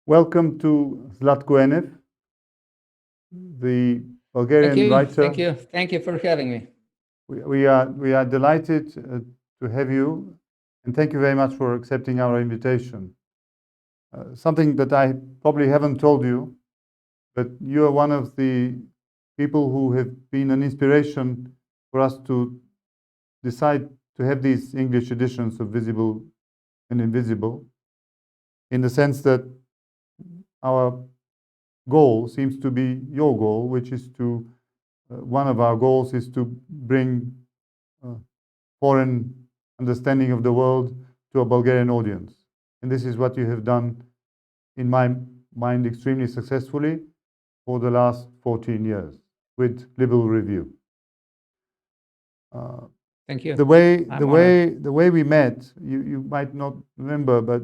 Welcome to Zlatko Enev, the Bulgarian writer. Thank you for having me. We are delighted to have you, and thank you very much for accepting our invitation. Something that I probably haven't told you, but you are one of the people who have been an inspiration for us to decide to have these English editions of Visible and Invisible, in the sense that our goal seems to be your goal, which is to, one of our goals is to bring foreign understanding of the world to a Bulgarian audience. And this is what you have done, in my mind, extremely successfully for the last 14 years with Liberal Review. Thank you. The way we met, you might not remember, but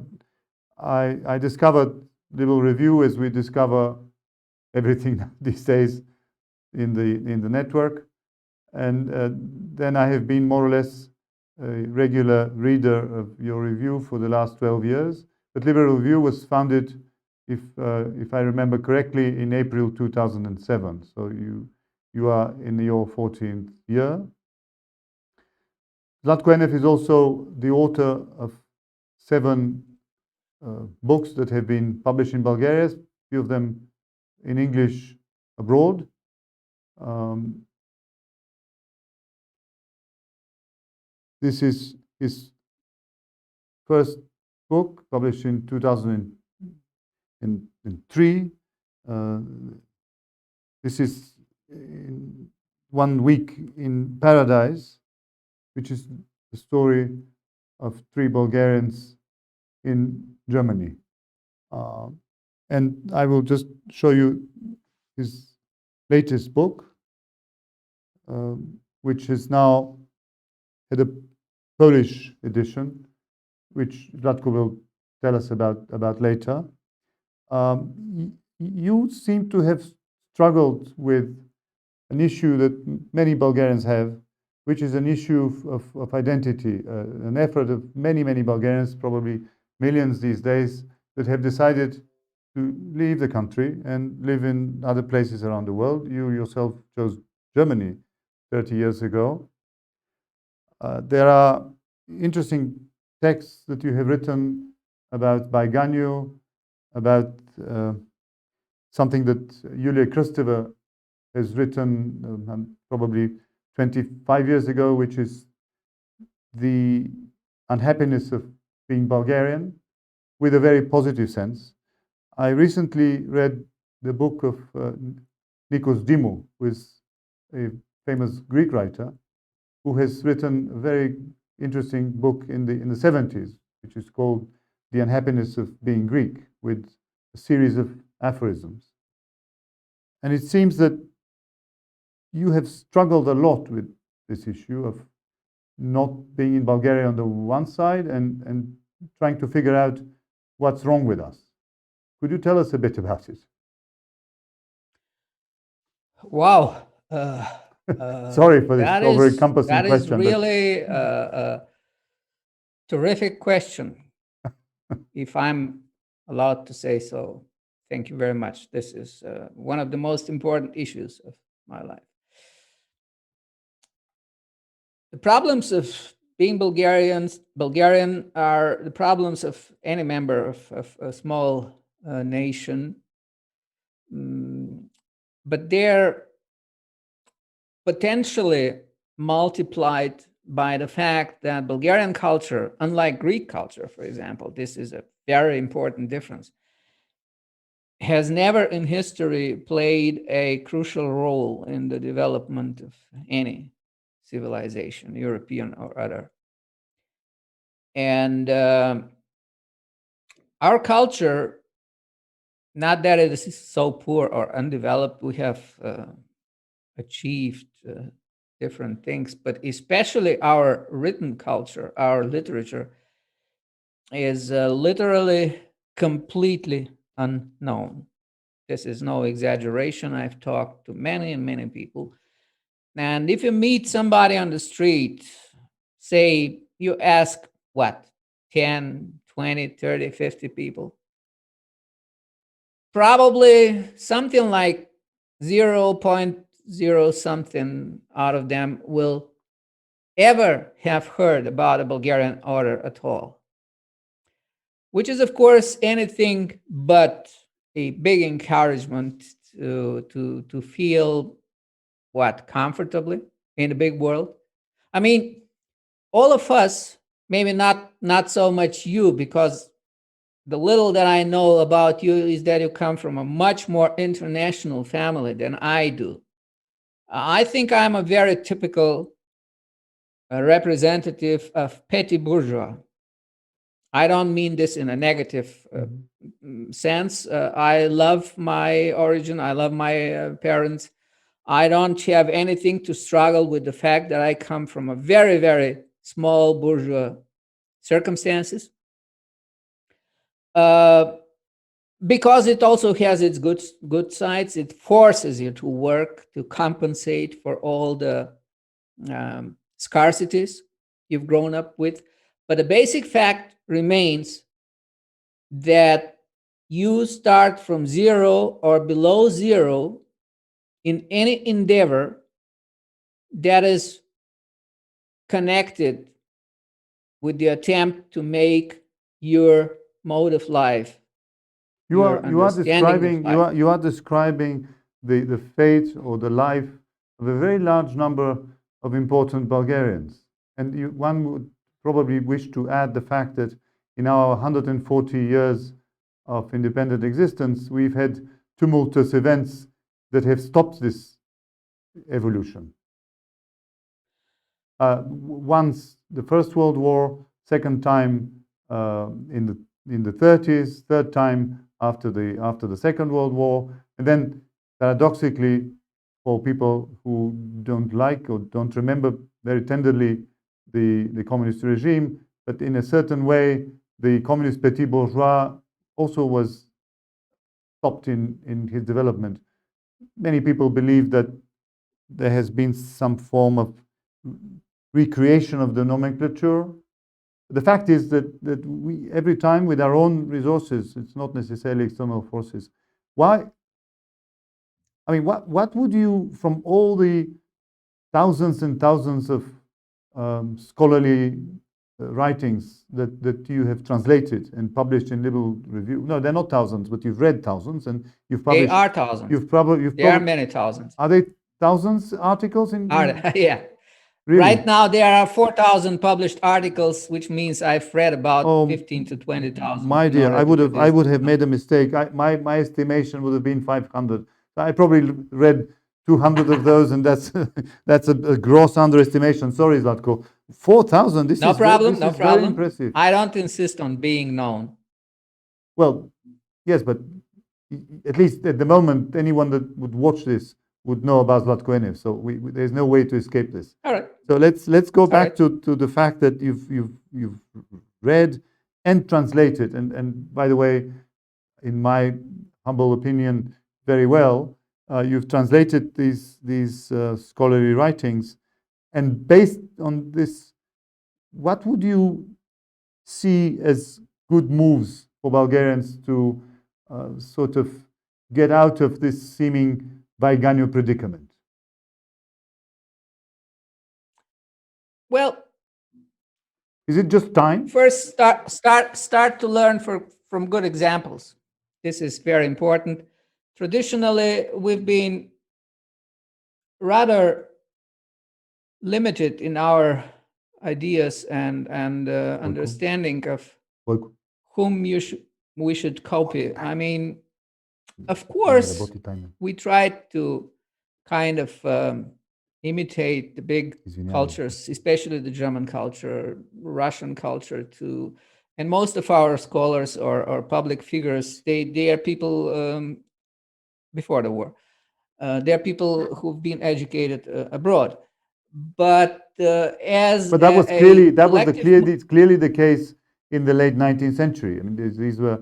I discovered Liberal Review as we discover everything these days in the network, and then I have been more or less a regular reader of your review for the last 12 years. But Liberal Review was founded, if I remember correctly, in April 2007. So you are in your 14th year. Zlatko Enev is also the author of 7 books that have been published in Bulgaria, a few of them in English abroad. This is his first book, published in 2003. This is One Week in Paradise, which is the story of 3 Bulgarians in Germany. And I will just show you his latest book, which is now had a Polish edition, which Zlatko will tell us about later. You seem to have struggled with an issue that many Bulgarians have, which is an issue of identity, an effort of many Bulgarians, probably millions these days, that have decided to leave the country and live in other places around the world. You yourself chose Germany 30 years ago. There are interesting texts that you have written by Ganyu, about something that Yulia Kristeva has written probably 25 years ago, which is the unhappiness of being Bulgarian, with a very positive sense. I recently read the book of Nikos Dimou, who is a famous Greek writer, who has written a very interesting book in the 70s, which is called The Unhappiness of Being Greek, with a series of aphorisms. And it seems that you have struggled a lot with this issue of not being in Bulgaria on the one side and trying to figure out what's wrong with us. Could you tell us a bit about it? Wow. Sorry for this over-encompassing question. That is really a terrific question, if I'm allowed to say so. Thank you very much. This is one of the most important issues of my life. The problems of being Bulgarian are the problems of any member of a small nation, but they're potentially multiplied by the fact that Bulgarian culture, unlike Greek culture, for example, this is a very important difference, has never in history played a crucial role in the development of any civilization, European or other. And our culture, not that it is so poor or undeveloped, we have achieved different things, but especially our written culture, our literature, is literally completely unknown. This is no exaggeration. I've talked to many and many people. And if you meet somebody on the street, say you ask what, 10, 20, 30, 50 people, probably something like 0.0 something out of them will ever have heard about a Bulgarian order at all, which is, of course, anything but a big encouragement to feel what comfortably in the big world. I mean, all of us, maybe not so much you, because the little that I know about you is that you come from a much more international family than I do. I think I'm a very typical representative of petty bourgeois. I don't mean this in a negative sense. I love my origin. I love my parents. I don't have anything to struggle with the fact that I come from a very, very small bourgeois circumstances. Uh, because it also has its good sides. It forces you to work to compensate for all the scarcities you've grown up with. But the basic fact remains that you start from zero or below zero in any endeavor that is connected with the attempt to make your mode of life, your understanding of life. You are describing the fate or the life of a very large number of important Bulgarians. And one would probably wish to add the fact that in our 140 years of independent existence, we've had tumultuous events that have stopped this evolution. Once the First World War, second time in the 30s, third time after the Second World War, and then paradoxically, for people who don't like or don't remember very tenderly the communist regime, but in a certain way, the communist petit bourgeois also was stopped in his development. Many people believe that there has been some form of recreation of the nomenclature. The fact is that we, every time with our own resources, it's not necessarily external forces. Why? I mean, what would you, from all the thousands and thousands of scholarly writings that you have translated and published in Liberal Review? No, they're not thousands, but you've read thousands and you've published. They are thousands. There are many thousands. Are they thousands articles in? Yeah. Really? Right now, there are 4,000 published articles, which means I've read about 15 to 20,000. My dear, I would have made a mistake. My estimation would have been 500. I probably read 200 of those, and that's a gross underestimation. Sorry, Zlatko. 4,000. This no is problem. This is very impressive. I don't insist on being known. Well, yes, but at least at the moment, anyone that would watch this would know about Zlatko Enev. So there's no way to escape this. All right. So let's go back to the fact that you've read and translated, and by the way, in my humble opinion, very well. You've translated these scholarly writings, and based on this, what would you see as good moves for Bulgarians to sort of get out of this seeming Baiganio predicament? Well, is it just time? First, start to learn from good examples. This is very important. Traditionally, we've been rather limited in our ideas and understanding of whom we should copy. I mean, of course, we tried to kind of imitate the big Извинявай. cultures, especially the German culture, Russian culture too. And most of our scholars or public figures, they are people before the war. They are people who've been educated abroad. But as But that was collective, it's clearly the case in the late 19th century. I mean, these were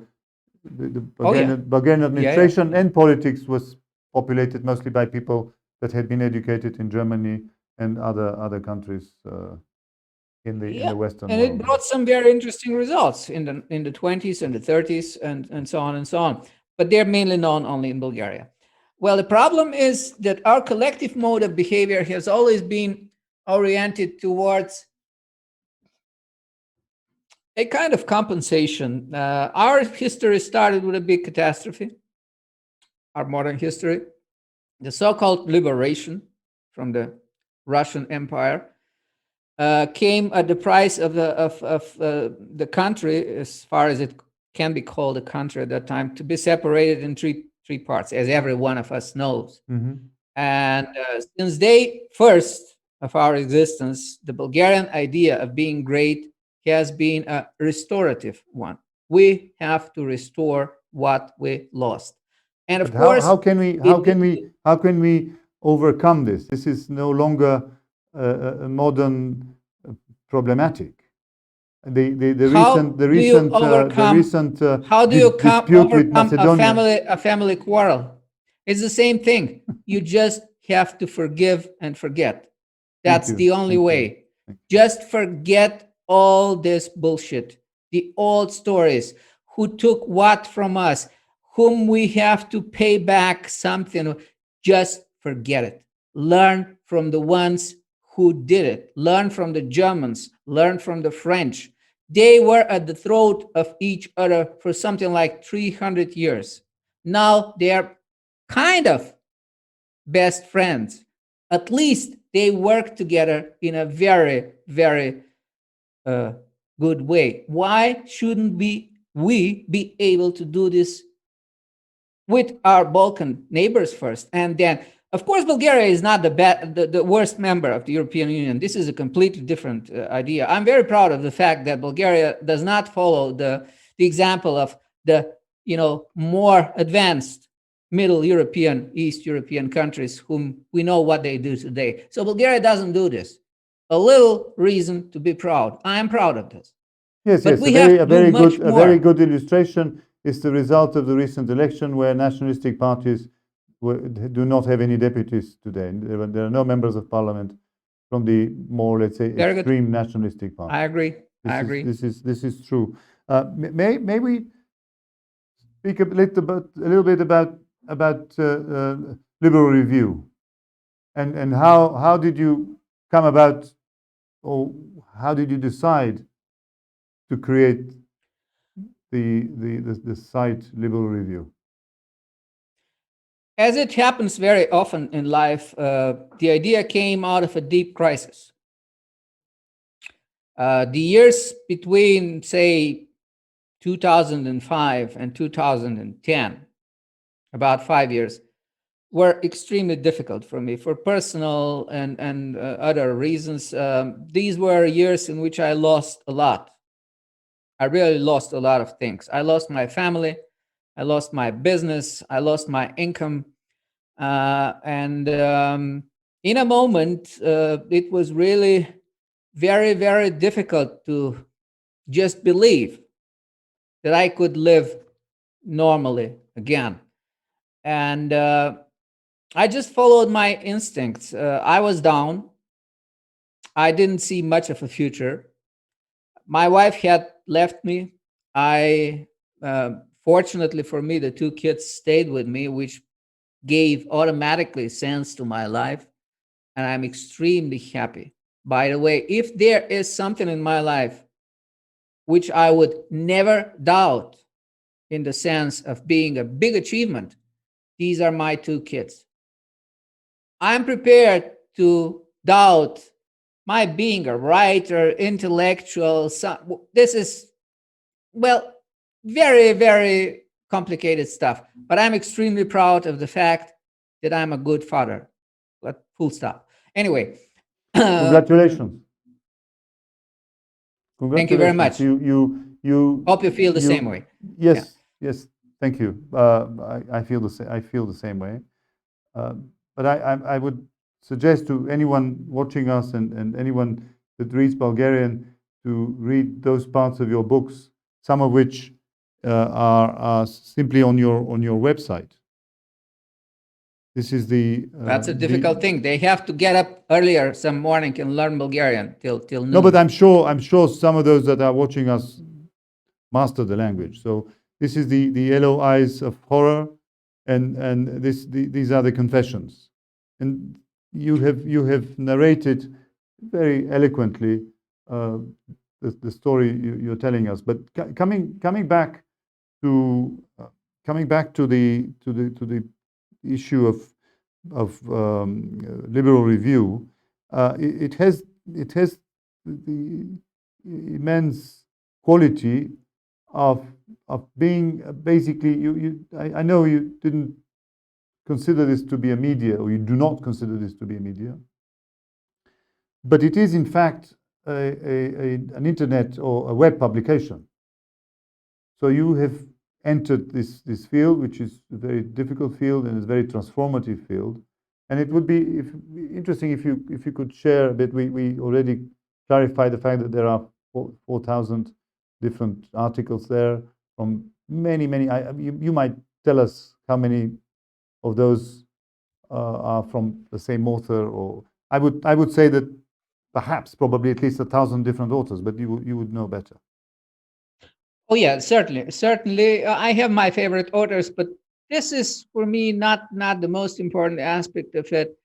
the Oh, yeah. Bulgarian Yeah, administration yeah. and politics was populated mostly by people that had been educated in Germany and other countries in the Western and it world. brought some very interesting results in the 20s and the 30s and so on and so on. But they're mainly known only in Bulgaria. Well, the problem is that our collective mode of behavior has always been oriented towards a kind of compensation. Our history started with a big catastrophe, our modern history, the so-called liberation from the Russian Empire. Came at the price of the country, as far as it can be called a country at that time, to be separated in three parts, as every one of us knows. Mm-hmm. And since day first of our existence, the Bulgarian idea of being great has been a restorative one. We have to restore what we lost, and of But course, how can we overcome this? This is no longer a modern problematic. The recent how do you dispute with overcome Macedonia. a family quarrel? It's the same thing. You just have to forgive and forget. That's the only way. Just forget all this bullshit, the old stories, who took what from us, whom we have to pay back something. Just forget it. Learn from the ones who did it. Learn from the Germans. Learn from the French. They were at the throat of each other for something like 300 years. Now they are kind of best friends. At least they work together in a very, very good way. Why shouldn't we be able to do this with our Balkan neighbors first? And then, of course, Bulgaria is not the worst member of the European Union. This is a completely different idea. I'm very proud of the fact that Bulgaria does not follow the example of the more advanced Middle European, East European countries, whom we know what they do today. So Bulgaria doesn't do this. A little reason to be proud. I am proud of this. Yes, But yes. we have to do much A very more. good illustration is the result of the recent election, where nationalistic parties do not have any deputies today. There are no members of parliament from the more, let's say, Very good. extreme nationalistic parties. I agree. This is true. May we speak a little bit about liberal review, and how did you come about, or how did you decide to create the site Liberal Review? As it happens very often in life, the idea came out of a deep crisis. The years between, say, 2005 and 2010, about 5 years, were extremely difficult for me for personal and other reasons. These were years in which I lost a lot. I really lost a lot of things. I lost my family. I lost my business. I lost my income. And in a moment, it was really very, very difficult to just believe that I could live normally again. And I just followed my instincts. I was down. I didn't see much of a future. My wife had left me. Fortunately for me, the two kids stayed with me, which gave automatically sense to my life. And I'm extremely happy. By the way, if there is something in my life which I would never doubt in the sense of being a big achievement, these are my two kids. I'm prepared to doubt my being a writer, intellectual. This is, well, very, very complicated stuff. But I'm extremely proud of the fact that I'm a good father. Full stop. Anyway, Congratulations. thank you very Congratulations. much. Hope you feel the same way. Yeah. Yes. Thank you. I feel the same. I feel the same way. But I would suggest to anyone watching us and anyone that reads Bulgarian to read those parts of your books, some of which are simply on your website. This is That's a difficult thing. They have to get up earlier some morning and learn Bulgarian till noon. No, but I'm sure some of those that are watching us master the language. So this is the Yellow Eyes of Horror, and these are the confessions. And you have narrated very eloquently the story you're telling us. But coming back to the issue of liberal review, it has the immense quality of being basically I know you didn't consider this to be a media, or you do not consider this to be a media, but it is in fact an internet or a web publication. So you have entered this field, which is a very difficult field and is a very transformative field. And it would be interesting if you could share a bit. We already clarified the fact that there are 4,000 different articles there from many. You might tell us how many of those are from the same author, or I would say that perhaps probably at least 1,000 different authors, but you would know better. Oh yeah, certainly. I have my favorite authors, but this is for me not the most important aspect of it.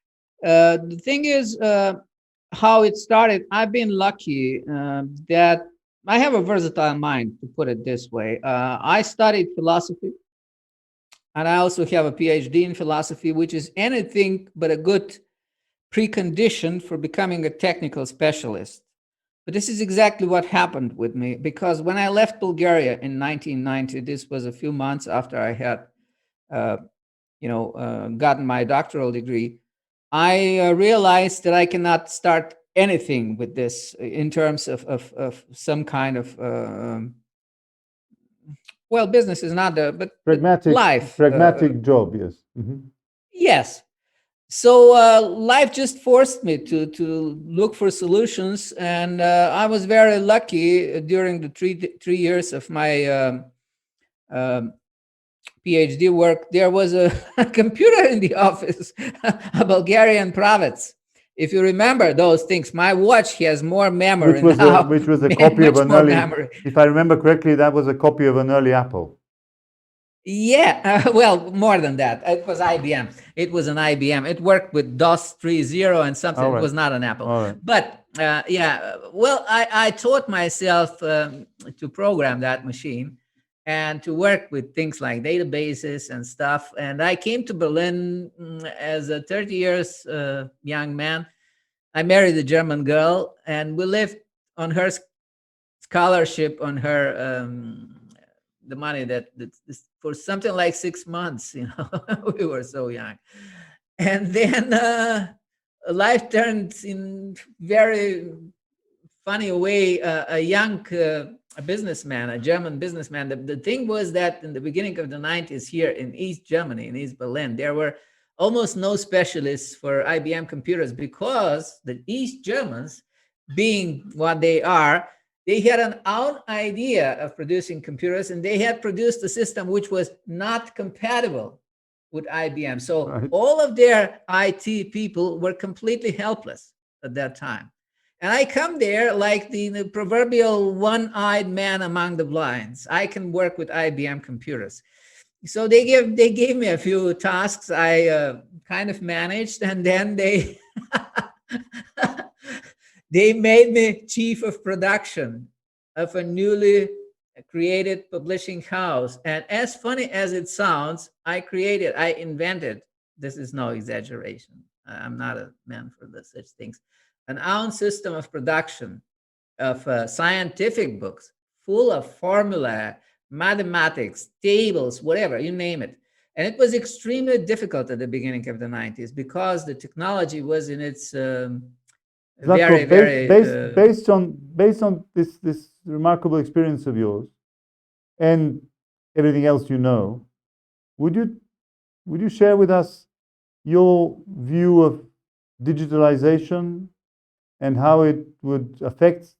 The thing is how it started. I've been lucky that I have a versatile mind, to put it this way. I studied philosophy, and I also have a PhD in philosophy, which is anything but a good precondition for becoming a technical specialist. But this is exactly what happened with me, because when I left Bulgaria in 1990, this was a few months after I had, gotten my doctoral degree, I realized that I cannot start anything with this in terms of some kind of, well, business is not the, but life. Pragmatic job, yes. Yes. So life just forced me to look for solutions, and I was very lucky during the three years of my PhD work. There was a computer in the office, a Bulgarian province. If you remember those things, my watch has more memory now. Which was a copy of an early. If I remember correctly, that was a copy of an early Apple. Yeah, well, more than that. It was IBM. It was an IBM. It worked with DOS 3.0 and something. Right. It was not an Apple. Right. But yeah, well, I taught myself to program that machine and to work with things like databases and stuff. And I came to Berlin as a 30 years young man. I married a German girl, and we lived on her scholarship, on her the money that for something like 6 months. We were so young. And then life turned in very funny way. A young a businessman, a German businessman. The thing was that in the beginning of the 90s here in East Germany, in East Berlin, there were almost no specialists for IBM computers, because the East Germans, being what they are, they had an own idea of producing computers, and they had produced a system which was not compatible with IBM. So right. All of their IT people were completely helpless at that time. And I come there like the proverbial one-eyed man among the blinds. I can work with IBM computers. So they gave me a few tasks. I kind of managed, and then they they made me chief of production of a newly created publishing house. And as funny as it sounds, I invented, this is no exaggeration, I'm not a man for such things, an own system of production of scientific books full of formula, mathematics, tables, whatever, you name it. And it was extremely difficult at the beginning of the 90s because the technology was in its Zlatko, very, based on this remarkable experience of yours and everything else you know, would you share with us your view of digitalization and how it would affect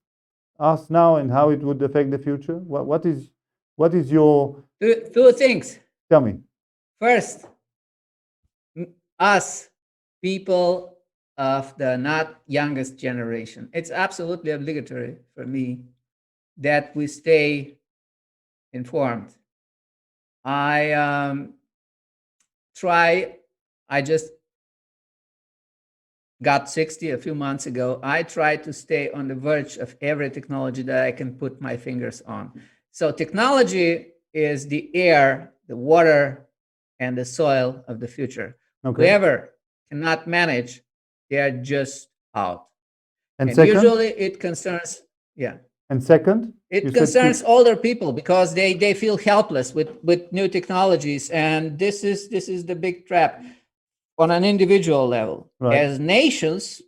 us now and how it would affect the future? What is your two things. tell me? First, us people of the not youngest generation, it's absolutely obligatory for me that we stay informed. I try, I just got 60 a few months ago. I try to stay on the verge of every technology that I can put my fingers on. So technology is the air, the water, and the soil of the future. Okay. Whoever cannot manage, they are just out. And And second, usually it concerns, yeah, and second, you it said concerns older people because they feel helpless with new technologies, and this is the big trap on an individual level. Right. As nations,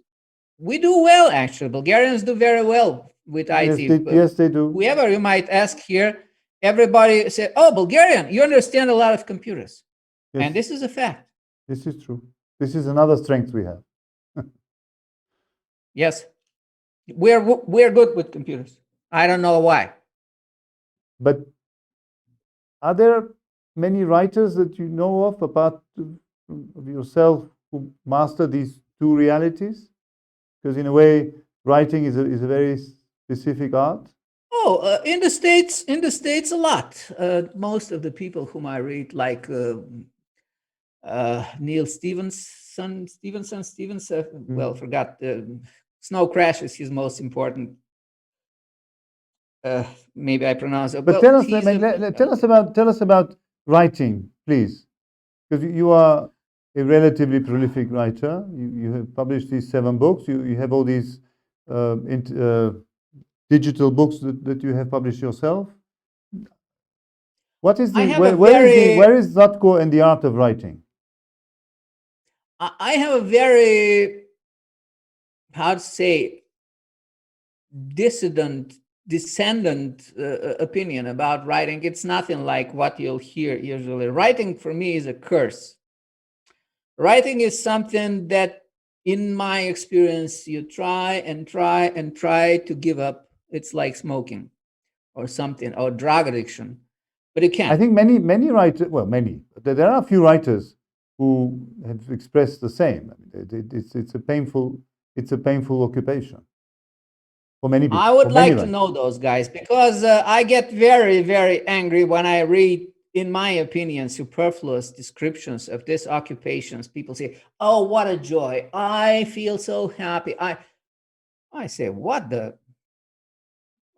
we do well actually. Bulgarians do very well with IT. Yes, they do. Whoever you might ask here, everybody say, "Oh, Bulgarian, you understand a lot of computers," Yes, and this is a fact. this is true. This is another strength we have. Yes, we're good with computers. I don't know why. But are there many writers that you know of apart of yourself who master these two realities? Because in a way, writing is a very specific art. Oh, in the states, a lot. Most of the people whom I read, like Neil Stevens. Well, forgot. Snow Crash is his most important. Maybe I pronounce it. But Well, tell us about writing, please, because you are a relatively prolific writer. You have published these 7 books. You have all these digital books that you have published yourself. What is I the have a where is Zlatko and the art of writing? I have a very, how to say, descendant opinion about writing. It's nothing like what you'll hear usually. Writing for me is a curse. Writing is something that, in my experience, you try and try and try to give up. It's like smoking or something, or drug addiction, but you can't. I think many writers, well, many, there are a few writers who have expressed the same. I mean, it's a painful occupation for many people. I would like to writers. know those guys because I get very, very angry when I read, in my opinion, superfluous descriptions of these occupations. People say, "Oh, what a joy! I feel so happy." I say, "What the?"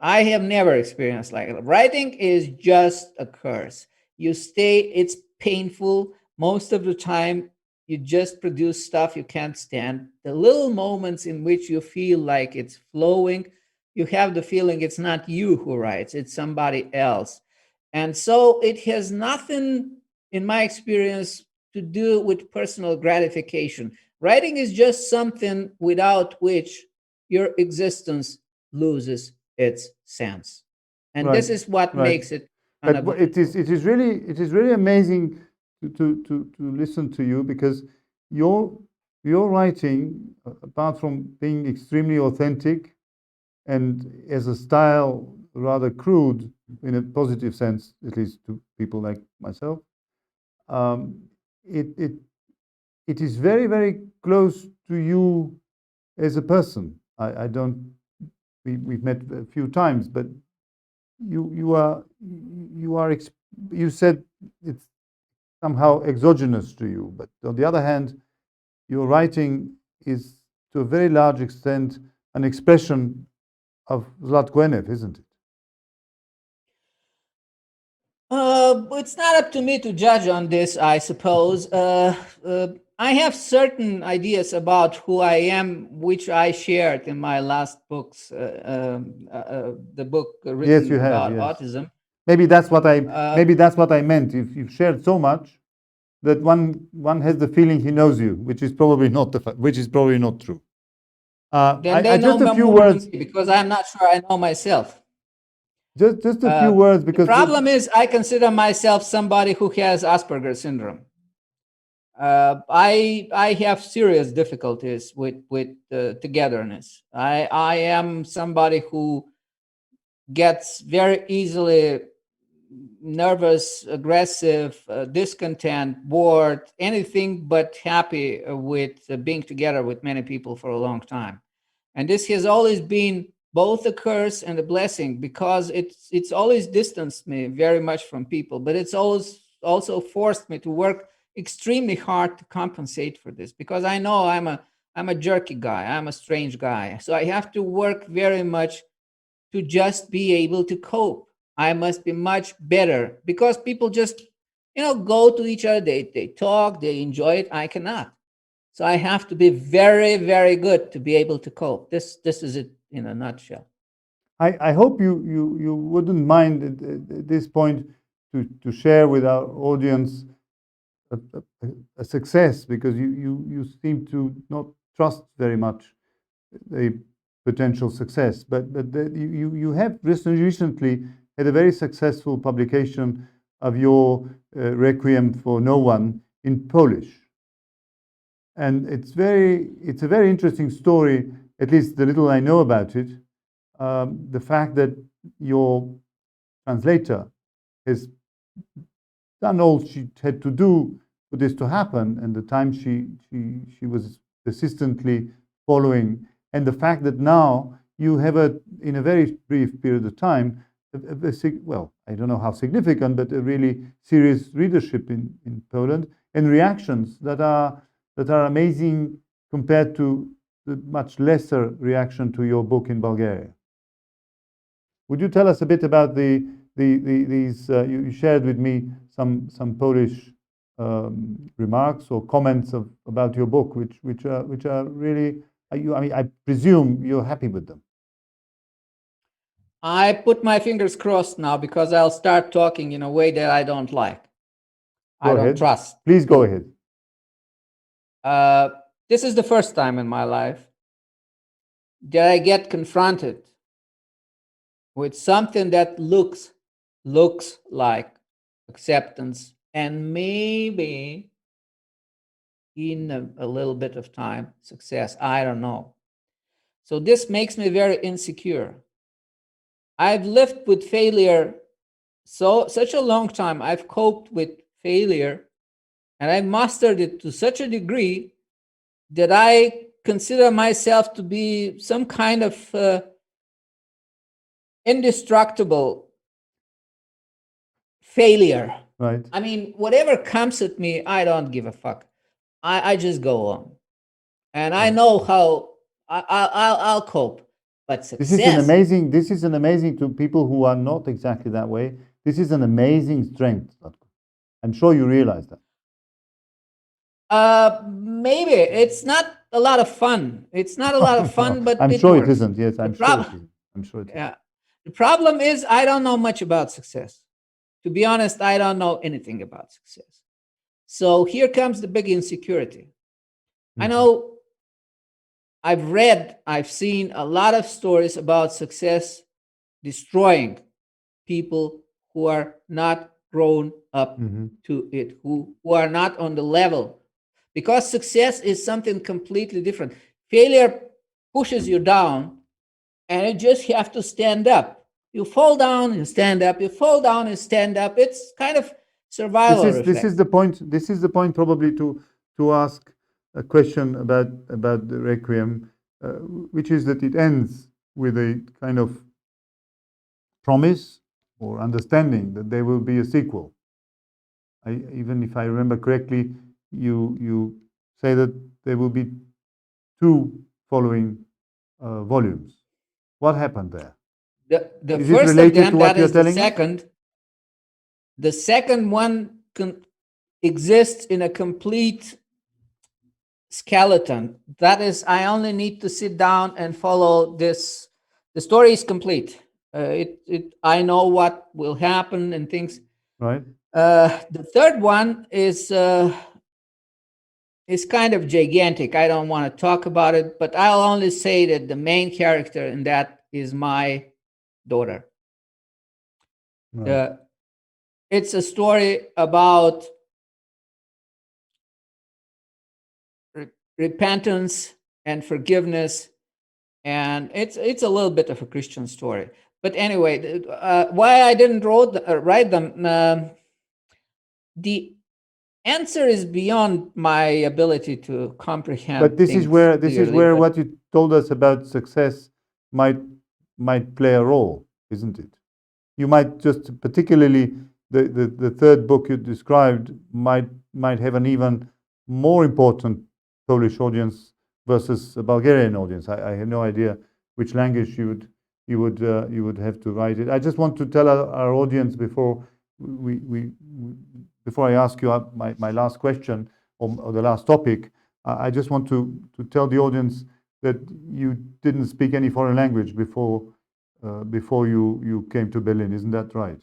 I have never experienced like it. Writing is just a curse. You stay, it's painful. Most of the time, you just produce stuff you can't stand. The little moments in which you feel like it's flowing, you have the feeling it's not you who writes, it's somebody else. And so it has nothing, in my experience, to do with personal gratification. Writing is just something without which your existence loses its sense. And this is what makes it But it is really amazing to listen to you, because your writing, apart from being extremely authentic and as a style rather crude in a positive sense, at least to people like myself, um, it it is very close to you as a person. I don't. We've met a few times, but you are you said it's somehow exogenous to you, but on the other hand, your writing is to a very large extent an expression of Zlatko Enev, isn't it? It's not up to me to judge on this, I suppose. I have certain ideas about who I am, which I shared in my last books, the book written Yes, you have. about Yes, autism. maybe that's what I meant. If you've shared so much, that one has the feeling he knows you, which is probably not true. Then they know Just a few more than words. me, because I'm not sure I know myself. Just a few words, The because problem is I consider myself somebody who has Asperger syndrome. I have serious difficulties with togetherness. I am somebody who gets very easily nervous, aggressive, discontent, bored, anything but happy with being together with many people for a long time. And this has always been both a curse and a blessing, because it's always distanced me very much from people, but it's always also forced me to work extremely hard to compensate for this, because I know I'm a jerky guy, I'm a strange guy, so I have to work very much to just be able to cope. I must be much better, because people just, go to each other, they talk, they enjoy it. I cannot. So I have to be very, very good to be able to cope. This is it in a nutshell. I hope you wouldn't mind at this point to share with our audience a success, because you seem to not trust very much a potential success. But you have recently had a very successful publication of your Requiem for No One in Polish. And it's a very interesting story, at least the little I know about it. The fact that your translator has done all she had to do for this to happen, and the time she was persistently following, and the fact that now you have in a very brief period of time, well, I don't know how significant, but a really serious readership in Poland, and reactions that are amazing compared to the much lesser reaction to your book in Bulgaria. Would you tell us a bit about these? You shared with me some Polish remarks or comments about your book, which are really. I presume you're happy with them. I put my fingers crossed now, because I'll start talking in a way that I don't like. Go I don't ahead. trust. Please go ahead. This is the first time in my life that I get confronted with something that looks like acceptance, and maybe in a little bit of time success. I don't know. So this makes me very insecure. I've lived with failure such a long time. I've coped with failure, and I mastered it to such a degree that I consider myself to be some kind of indestructible failure. Right. I mean, whatever comes at me, I don't give a fuck. I just go on, and I know how I'll cope. But This success. is an amazing to people who are not exactly that way. This is an amazing strength. I'm sure you realize that. Maybe it's not a lot of fun. It's not a lot of fun, but I'm it sure works. it isn't. Yes, I'm sure it problem, isn't. I'm sure it isn't. yeah. The problem is I don't know much about success. To be honest, I don't know anything about success. So here comes the big insecurity. I know I've seen a lot of stories about success destroying people who are not grown up to it, who are not on the level. Because success is something completely different. Failure pushes you down, and you just have to stand up. You fall down and stand up. You fall down and stand up. It's kind of survival reflex. This is the point. This is the point, probably, to ask a question about the Requiem, which is that it ends with a kind of promise or understanding that there will be a sequel. Even if I remember correctly, you say that there will be 2 following volumes. What happened there? The Is it first of related them, to what that you're is the telling us? second. The second one exists in a complete skeleton. That is, I only need to sit down and follow this. The story is complete. I know what will happen and things. Right. The third one is kind of gigantic. I don't want to talk about it, but I'll only say that the main character in that is my daughter. Right. It's a story about repentance and forgiveness, and it's a little bit of a Christian story. But anyway, why I didn't write them, the answer is beyond my ability to comprehend But this is things where clearly. But what you told us about success might play a role, isn't it? You might just particularly the third book you described might have an even more important Polish audience versus a Bulgarian audience. I have no idea which language you would have to write it. I just want to tell our audience we before I ask you my last question or the last topic. I just want to tell the audience that you didn't speak any foreign language before you came to Berlin, isn't that right?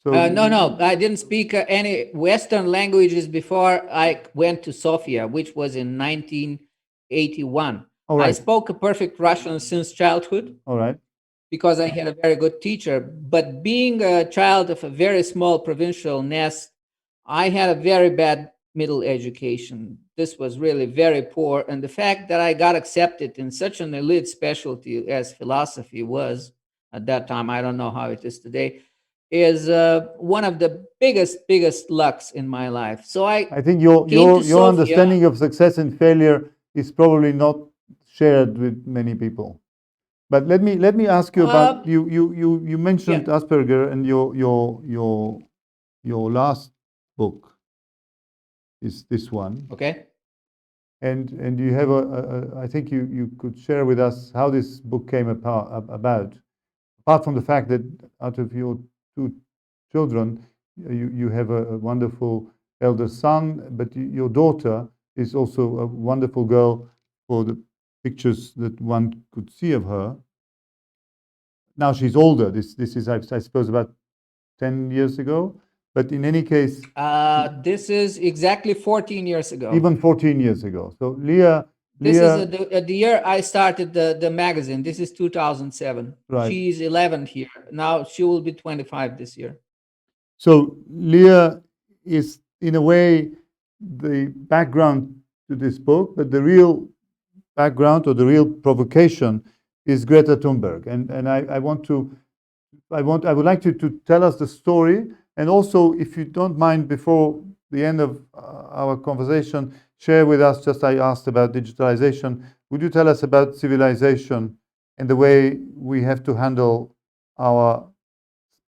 So no, I didn't speak any Western languages before I went to Sofia, which was in 1981. all I right, spoke a perfect Russian since childhood all right, because I had a very good teacher. But being a child of a very small provincial nest, I had a very bad middle education. This was really very poor. And the fact that I got accepted in such an elite specialty as philosophy was at that time, I don't know how it is today, is one of the biggest lucks in my life. So I I think came to your Sofia. understanding of success and failure is probably not shared with many people. But let me ask you about Uh, you mentioned yeah, Asperger, and your last book is this one. okay. And you have I think you could share with us how this book came apart from the fact that out of your two children, you have a wonderful elder son, but your daughter is also a wonderful girl for the pictures that one could see of her. Now she's older. This is, I suppose, about 10 years ago. But in any case, This is exactly 14 years ago. even 14 years ago. So This is Leah, the year I started the magazine. This is 2007. right. She's 11 here. Now she will be 25 this year. So Leah is, in a way, the background to this book, but the real background or the real provocation is Greta Thunberg. And I want to, I would like you to tell us the story. And also, if you don't mind, before the end of our conversation, share with us, just I asked about digitalization, would you tell us about civilization and the way we have to handle our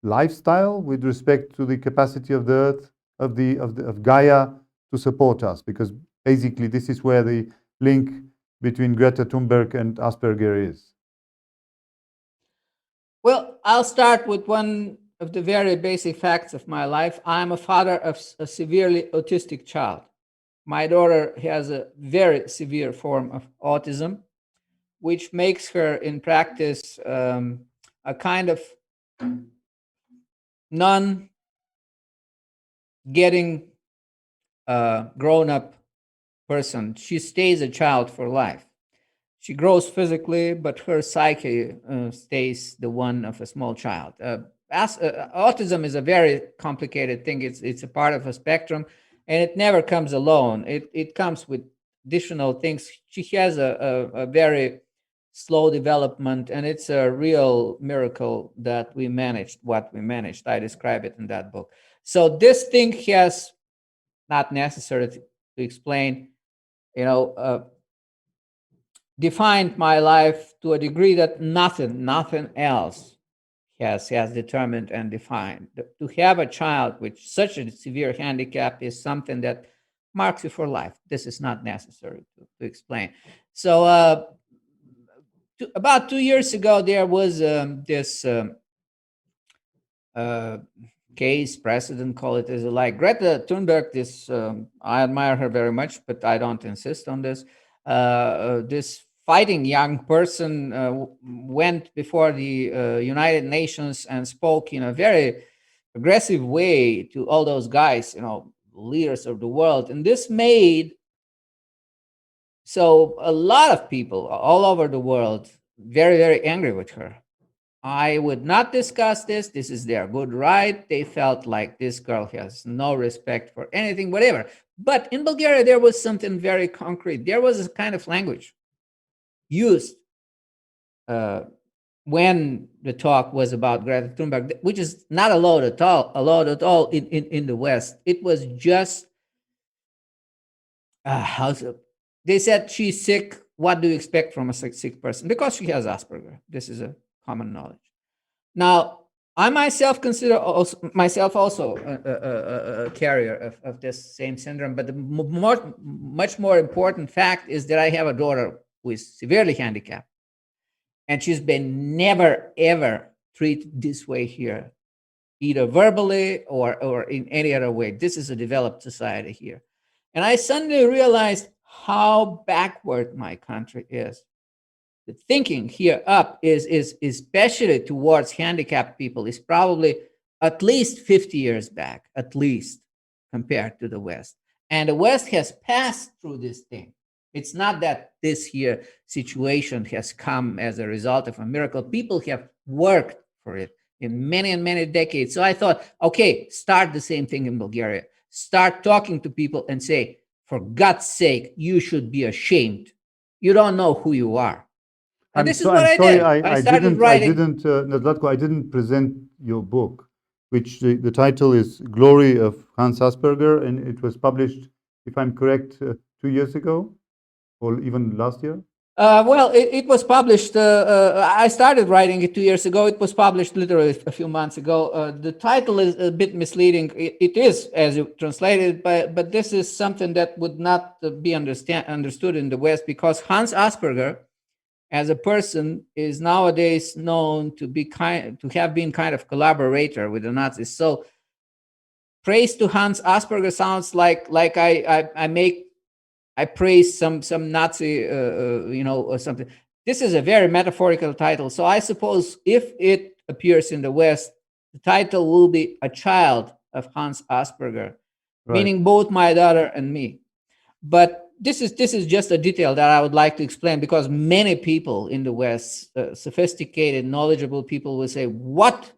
lifestyle with respect to the capacity of the earth, of Gaia to support us? Because basically this is where the link between Greta Thunberg and Asperger is. Well, I'll start with one of the very basic facts of my life. I'm a father of a severely autistic child. My daughter has a very severe form of autism, which makes her, in practice, a kind of non getting grown up person. She stays a child for life. She grows physically, but her psyche stays the one of a small child. Autism is a very complicated thing. It's a part of a spectrum, and it never comes alone. It comes with additional things. She has a very slow development, and it's a real miracle that we managed what we managed. I describe it in that book. So this thing has, not necessary to explain, you know, defined my life to a degree that nothing else has determined and defined. To have a child with such a severe handicap is something that marks you for life. This is not necessary to explain. So about 2 years ago, there was this uh, case, precedent, call it as you like. Greta Thunberg, this I admire her very much, but I don't insist on this. This fighting young person went before the United Nations and spoke in a very aggressive way to all those guys, leaders of the world. And this made so a lot of people all over the world very, very angry with her. I would not discuss this. This is their good right. They felt like this girl has no respect for anything, whatever. But in Bulgaria, there was something very concrete. There was a kind of language used uh, when the talk was about Greta Thunberg, which is not allowed at all in the West. It was just they said she's sick. What do you expect from a sick person? Because she has Asperger. This is a common knowledge. Now, I myself consider myself also a carrier of this same syndrome. But the much more important fact is that I have a daughter who is severely handicapped, and she's been never ever treated this way here, either verbally or in any other way. This is a developed society here. And I suddenly realized how backward my country is. The thinking here up is especially towards handicapped people is probably at least 50 years back, at least, compared to the West. And the West has passed through this thing. It's not that this here situation has come as a result of a miracle. People have worked for it in many and many decades. So I thought, okay, start the same thing in Bulgaria. Start talking to people and say, for God's sake, you should be ashamed. You don't know who you are. And this is what I did. I started writing. Zlatko, I didn't present your book, which the title is Glory of Hans Asperger, and it was published, if I'm correct, 2 years ago, or even last year? Well, it was published. I started writing it 2 years ago. It was published literally a few months ago. The title is a bit misleading. It is, as you translated, but this is something that would not be understood in the West, because Hans Asperger, as a person, is nowadays known to have been kind of collaborator with the Nazis. So praise to Hans Asperger sounds like I praise some Nazi, or something. This is a very metaphorical title. So I suppose if it appears in the West, the title will be A Child of Hans Asperger, Right. meaning both my daughter and me. But this is just a detail that I would like to explain, because many people in the West, sophisticated, knowledgeable people, will say, "What?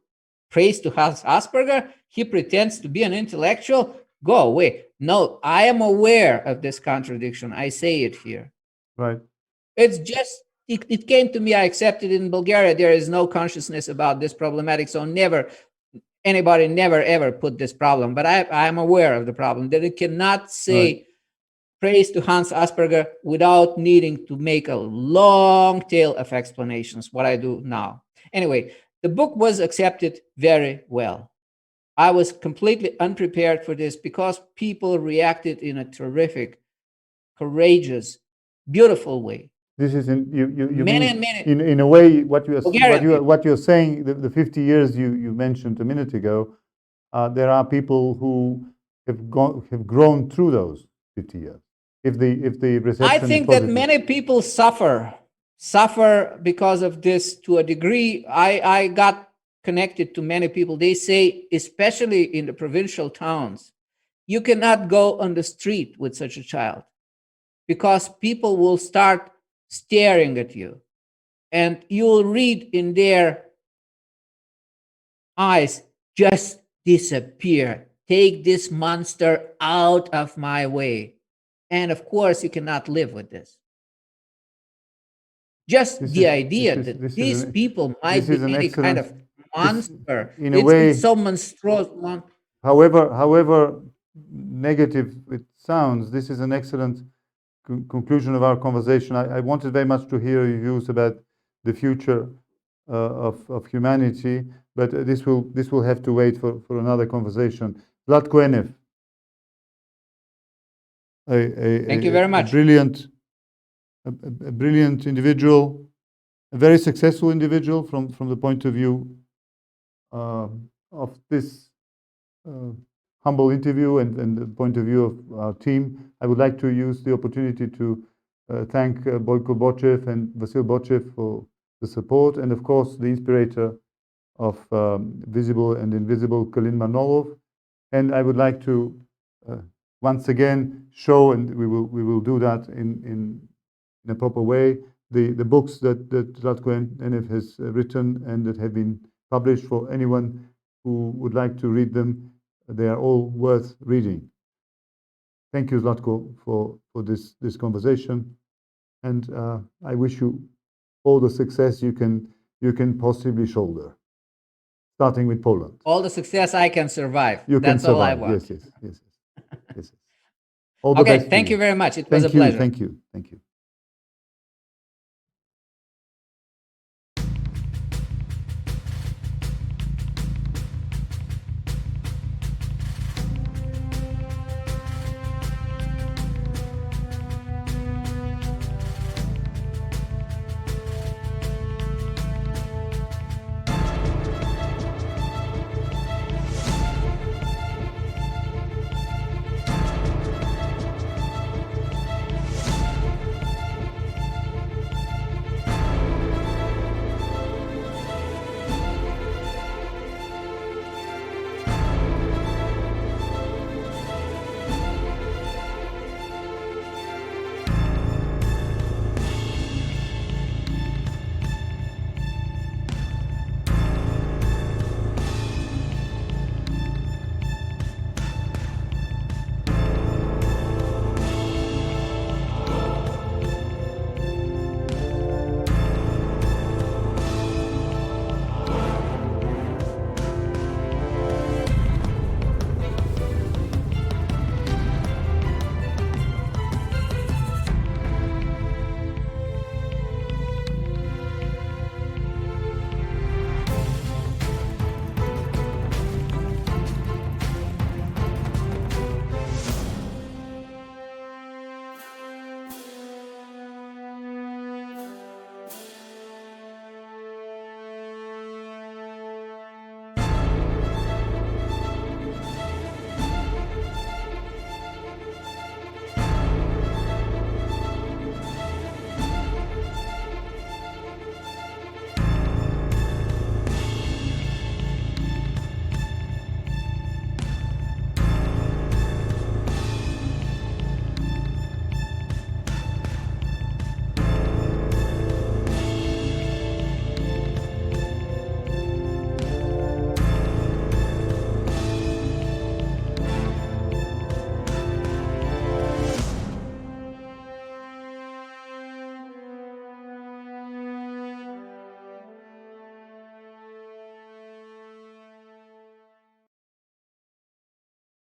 Praise to Hans Asperger? He pretends to be an intellectual? Go away." No, I am aware of this contradiction. I say it here. Right. It's just, it came to me. I accepted it in Bulgaria. There is no consciousness about this problematic. So anybody never ever put this problem. But I'm aware of the problem, that it cannot say Right. praise to Hans Asperger without needing to make a long tail of explanations, what I do now. Anyway, the book was accepted very well. I was completely unprepared for this, because people reacted in a terrific, courageous, beautiful way. This is you Many mean, and many in a way what Bulgarian what you're saying, the 50 years you mentioned a minute ago, there are people who have grown through those 50 years. If the reception I is think that positive. many people suffer because of this to a degree. I got connected to many people. They say, especially in the provincial towns, you cannot go on the street with such a child, because people will start staring at you, and you will read in their eyes, "Just disappear. Take this monster out of my way." And of course, you cannot live with this. Just the idea that these people might be any kind of monster. In a way, it's so monstrous. however negative it sounds, this is an excellent conclusion of our conversation. I wanted very much to hear your views about the future of humanity, but this will have to wait for another conversation. Zlatko Enev, Thank you very much. A brilliant individual, a very successful individual from the point of view of this humble interview and the point of view of our team. I would like to use the opportunity to thank Boyko Bochev and Vasil Bochev for the support, and of course the inspirator of Visible and Invisible, Kalin Manolov. And I would like to once again show, and we will do that in a proper way, the books that Zlatko Enev has written and that have been published for anyone who would like to read them. They are all worth reading. Thank you, Zlatko, for this conversation, and I wish you all the success you can possibly shoulder, starting with Poland. All the success I can survive. You That's can survive. all I want. Yes. All the Okay, best. thank you very much. It was a pleasure. Thank you.